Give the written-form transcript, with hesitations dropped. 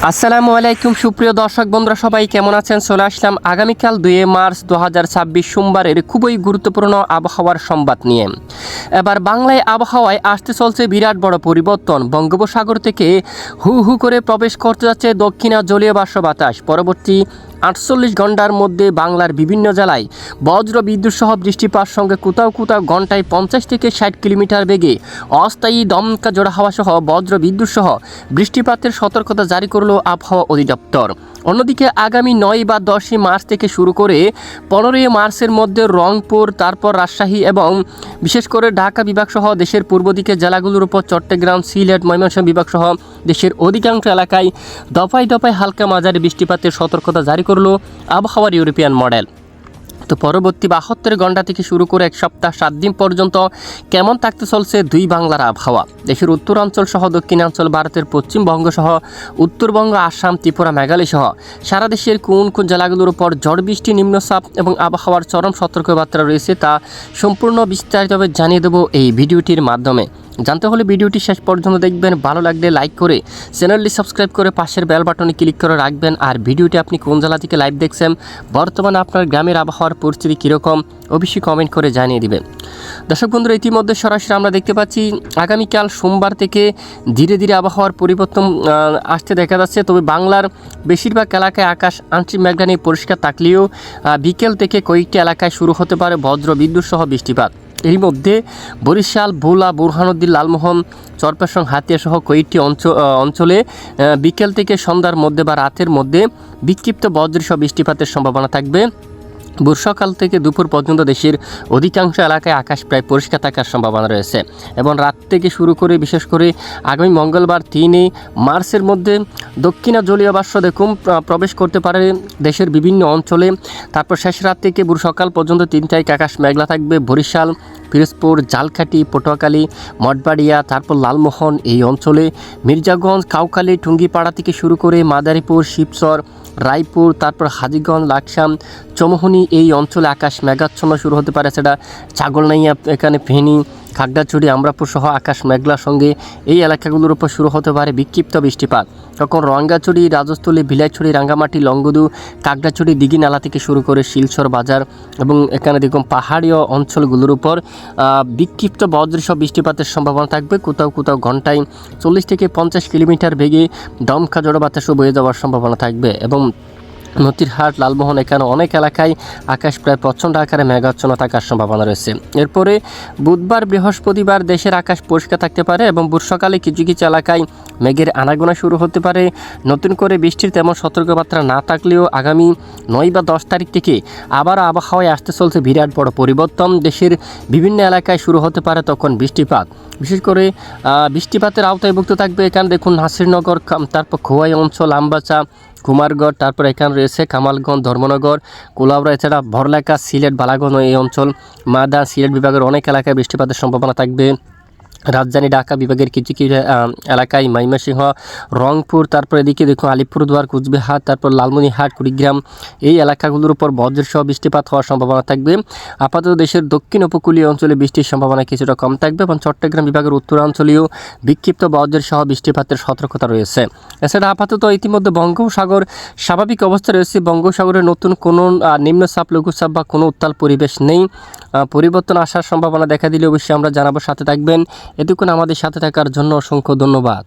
আসসালামু আলাইকুম সুপ্রিয় দর্শক বন্ধুরা, সবাই কেমন আছেন? চলে আসলাম আগামীকাল 2 মার্চ 2026 সোমবারের খুবই গুরুত্বপূর্ণ আবহাওয়ার সংবাদ নিয়ে। এবার বাংলায় আবহাওয়ায় আসতে চলছে বিরাট বড় পরিবর্তন। বঙ্গোপসাগর থেকে হু হু করে প্রবেশ করতে যাচ্ছে দক্ষিণা জলীয় বাষ্প বাতাস। পরবর্তী 48 ঘন্টার মধ্যে বাংলার বিভিন্ন জেলায় বজ্র বিদ্যুৎ সহ বৃষ্টিপাত সঙ্গে কোথাও কোথাও ঘন্টায় 50 থেকে 60 কিলোমিটার বেগে অস্থায়ী দমকা জোড়া হাওয়া সহ বজ্র বিদ্যুৎ সহ বৃষ্টিপাতের সতর্কতা জারি করল আবহাওয়া অধিদপ্তর। অন্যদিকে আগামী 9 বা 10 মার্চ থেকে শুরু করে 15 মার্চের মধ্যে রংপুর, তারপর রাজশাহী এবং বিশেষ করে ঢাকা বিভাগ সহ দেশের পূর্ব দিকের জেলাগুলোর উপর চট্টগ্রাম, সিলেট, ময়মনসিংহ বিভাগ সহ দেশের অধিকাংশ এলাকায় দফায় দফায় হালকা মাঝারি বৃষ্টিপাতের সতর্কতা জারি করলো আবহাওয়ার ইউরোপিয়ান মডেল। তো পরবর্তী 72 ঘন্টা থেকে শুরু করে এক সপ্তাহ 7 দিন পর্যন্ত কেমন থাকতে চলছে দুই বাংলার আবহাওয়া। দেশের উত্তরাঞ্চল সহ দক্ষিণাঞ্চল, ভারতের পশ্চিমবঙ্গ সহ উত্তরবঙ্গ, আসাম, ত্রিপুরা, মেঘালয় সহ সারা দেশের কোন কোন জেলাগুলোর উপর ঝড় বৃষ্টি, নিম্নচাপ এবং আবহাওয়ার চরম সতর্কবার্তা রয়েছে তা সম্পূর্ণ বিস্তারিতভাবে জানিয়ে দেবো এই ভিডিওটির মাধ্যমে। জানতে হলে ভিডিওটি শেষ পর্যন্ত দেখবেন। ভালো লাগলে লাইক করে চ্যানেলটি সাবস্ক্রাইব করে পাশের বেল বাটনে ক্লিক করে রাখবেন। আর ভিডিওটি আপনি কোন জেলা থেকে লাইভ দেখছেন, বর্তমানে আপনার গ্রামের আবহাওয়ার পরিস্থিতি কীরকম অবশ্যই কমেন্ট করে জানিয়ে দিবেন। দর্শক বন্ধুরা, ইতিমধ্যে সরাসরি আমরা দেখতে পাচ্ছি আগামীকাল সোমবার থেকে ধীরে ধীরে আবহাওয়ার পরিবর্তন আসতে দেখা যাচ্ছে। তবে বাংলার বেশিরভাগ এলাকায় আকাশ আংশিক মেঘলা নিয়ে পরিষ্কার থাকলেও বিকেল থেকে কয়েকটি এলাকায় শুরু হতে পারে বজ্র বিদ্যুৎ সহ বৃষ্টিপাত। এর মধ্যে বরিশাল, ভোলা, বুরহানুদ্দিন, লালমোহন, চরপেশং, হাতিয়া সহ কয়েকটি অঞ্চলে বিকেল থেকে সন্ধ্যার মধ্যে বা রাতের মধ্যে বিক্ষিপ্ত বজ্রসহ বৃষ্টিপাতের সম্ভাবনা থাকবে। সকাল থেকে দুপুর পর্যন্ত দেশের অধিকাংশ এলাকায় আকাশ প্রায় পরিষ্কার থাকার সম্ভাবনা রয়েছে এবং রাত থেকে শুরু করে বিশেষ করে আগামী মঙ্গলবার 3 মার্চের মধ্যে দক্ষিণা জলীয় বাষ্প দেখুন প্রবেশ করতে পারে দেশের বিভিন্ন অঞ্চলে। তারপর শেষ রাত থেকে সকাল পর্যন্ত 3 তারিখ আকাশ মেঘলা থাকবে। বরিশাল, পিরোজপুর, ঝালকাঠি, পটুয়াখালী, মঠবাড়িয়া, তারপর লালমোহন এই অঞ্চলে, মির্জাগঞ্জ, কাউখালী, টুঙ্গিপাড়া থেকে শুরু করে মাদারীপুর, শিবচর, রায়পুর, তারপর হাজীগঞ্জ, লাকসাম, চমোহনী এই অঞ্চলে আকাশ মেঘাচ্ছন্ন শুরু হতে পারে। সেটা ছাগলনাইয়া, এখানে ফেনী, খাগড়াছড়ি, আমরাপুর সহ আকাশ মেঘলার সঙ্গে এই এলাকাগুলোর উপর শুরু হতে পারে বিক্ষিপ্ত বৃষ্টিপাত। তখন রঙ্গাছড়ি, রাজস্থলী, বিলাইছড়ি, রাঙ্গামাটি, লংগদু, কাগড়াছড়ি, দিঘিনালা থেকে শুরু করে শিলচর বাজার এবং এখানে দেখুন পাহাড়ীয় অঞ্চলগুলোর উপর বিক্ষিপ্ত বজ্রসহ বৃষ্টিপাতের সম্ভাবনা থাকবে। কোথাও কোথাও ঘন্টায় 40 থেকে 50 কিলোমিটার বেগে দমকা ঝড়ো বাতাসও বয়ে যাওয়ার সম্ভাবনা থাকবে এবং মতিরহাট, লালমোহন এখানে অনেক এলাকায় আকাশ প্রায় প্রচণ্ড আকারে মেঘাচ্ছন্ন থাকার সম্ভাবনা রয়েছে। এরপরে বুধবার, বৃহস্পতিবার দেশের আকাশ পরিষ্কার থাকতে পারে এবং সকালে কিছু কিছু এলাকায় মেঘের আনাগোনা শুরু হতে পারে। নতুন করে বৃষ্টির তেমন সতর্কবার্তা না থাকলেও আগামী 9 বা 10 তারিখ থেকে আবার আবহাওয়ায় আসতে চলছে বিরাট বড় পরিবর্তন। দেশের বিভিন্ন এলাকায় শুরু হতে পারে তখন বৃষ্টিপাত। বিশেষ করে বৃষ্টিপাতের আওতায়ভুক্ত থাকবে এখানে দেখুন নাসিরনগর, তারপর খোয়াই অঞ্চল, আমবাসা, কুমারগড়, তারপর এখানে রয়েছে কামালগঞ্জ, ধর্মনগর, কোলাউড়া, এছাড়া ভরলেখা, সিলেট, বালাগঞ্জ এই অঞ্চল, মাদা, সিলেট বিভাগের অনেক এলাকায় বৃষ্টিপাতের সম্ভাবনা থাকবে। রাজধানী ঢাকা বিভাগের কিছু কিছু এলাকায়, ময়মনসিংহ, রংপুর, তারপর এদিকে দেখুন আলিপুরদুয়ার, কুচবিহার, তারপর লালমনিরহাট, কুড়িগ্রাম এই এলাকাগুলোর উপর বজ্রসহ বৃষ্টিপাত হওয়ার সম্ভাবনা থাকবে। আপাতত দেশের দক্ষিণ উপকূলীয় অঞ্চলে বৃষ্টির সম্ভাবনা কিছুটা কম থাকবে এবং চট্টগ্রাম বিভাগের উত্তরাঞ্চলীয় বিক্ষিপ্ত বজ্রসহ বৃষ্টিপাতের সতর্কতা রয়েছে। এছাড়া আপাতত ইতিমধ্যে বঙ্গোপসাগর স্বাভাবিক অবস্থা রয়েছে। বঙ্গোপসাগরের নতুন কোনো নিম্নচাপ, লঘুচাপ বা কোনো উত্তাল পরিবেশ নেই। পরিবর্তন আসার সম্ভাবনা দেখা দিলে অবশ্যই আমরা জানাবো, সাথে থাকবেন। এতক্ষণ আমাদের সাথে থাকার জন্য অসংখ্য ধন্যবাদ।